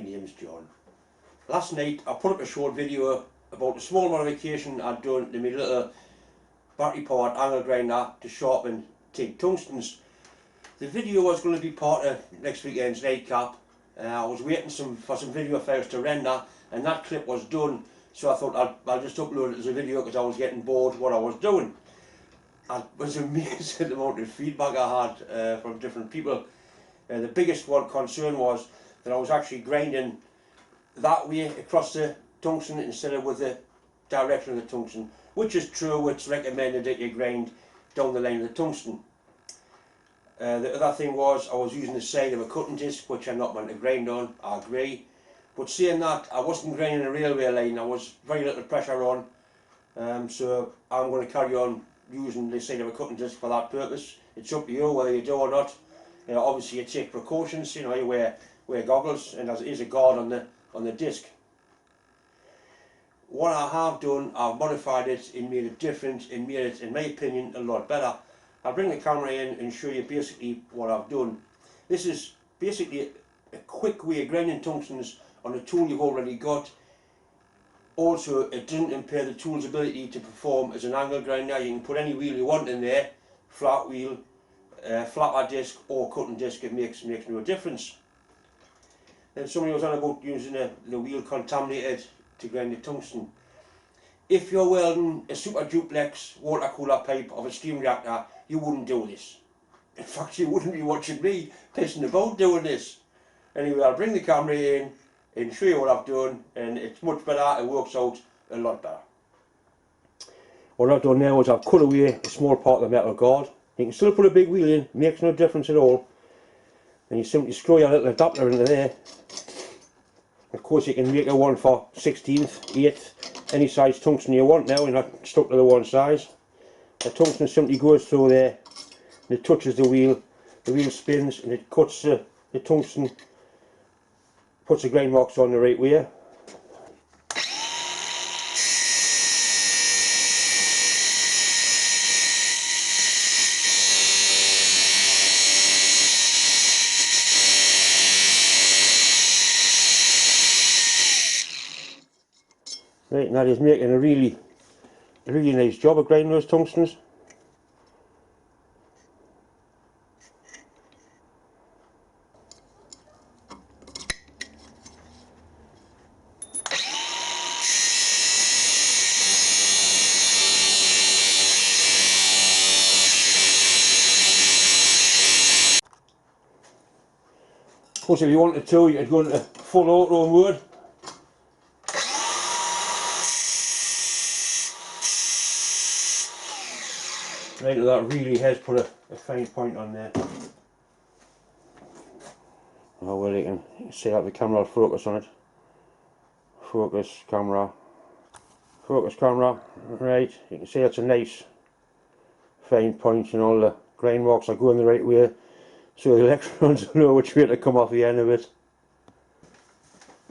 name's John. Last night I put up a short video about a small modification I'd done to my little battery powered angle grinder to sharpen TIG tungstens. The video was going to be part of next weekend's nightcap. I was waiting for some video files to render, and that clip was done, so I thought I'll just upload it as a video because I was getting bored what I was doing. I was amazed at the amount of feedback I had from different people. The biggest one concern was that I was actually grinding that way across the tungsten instead of with the direction of the tungsten, which is true. It's recommended that you grind down the line of the tungsten. The other thing was I was using the side of a cutting disc, which I'm not meant to grind on, I agree. But saying that, I wasn't grinding a railway line, I was very little pressure on, so I'm going to carry on using the side of a cutting disc for that purpose. It's up to you whether you do or not. Obviously you take precautions, you wear goggles, and there is a guard on the disc. What I have done, I've modified it and made it different and made it, in my opinion, a lot better. I'll bring the camera in and show you basically what I've done. This is basically a quick way of grinding tungstens on a tool you've already got. Also, it doesn't impair the tool's ability to perform as an angle grinder. You can put any wheel you want in there, flat wheel, flatter disc or cutting disc, it makes no difference. Then somebody was on about using the wheel contaminated to grind the tungsten. If you're welding a super duplex water cooler pipe of a steam reactor, you wouldn't do this. In fact, you wouldn't be watching me pissing about doing this. Anyway, I'll bring the camera in and show you what I've done, and it's much better, it works out a lot better. What I've done now is I've cut away a small part of the metal guard. You can still put a big wheel in, makes no difference at all. And you simply screw your little adapter into there. Of course you can make a one for 16th, 8th, any size tungsten you want now, you're not stuck to the one size. The tungsten simply goes through there, and it touches the wheel spins and it cuts the tungsten, puts the grind marks on the right way. Right, and that is making a really nice job of grinding those tungstens. Of course, if you wanted to, you could go into full auto mode. Right, that really has put a fine point on there. Oh well, you can see that the camera will focus on it. Focus camera. Right, you can see that's a nice fine point, and all the grind marks are going the right way, so the electrons know which way to come off the end of it.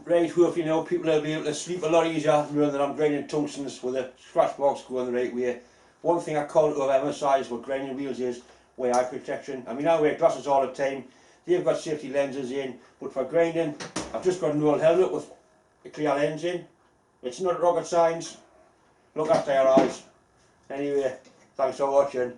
Right, hopefully now people will be able to sleep a lot easier knowing that I'm grinding tungstens with the scratch marks going the right way. One thing I can't overemphasise with grinding wheels is wear eye protection. I mean, I wear glasses all the time, they've got safety lenses in, but for grinding I've just got an old helmet with a clear lens in. It's not rocket science, look after your eyes. Anyway, thanks for watching.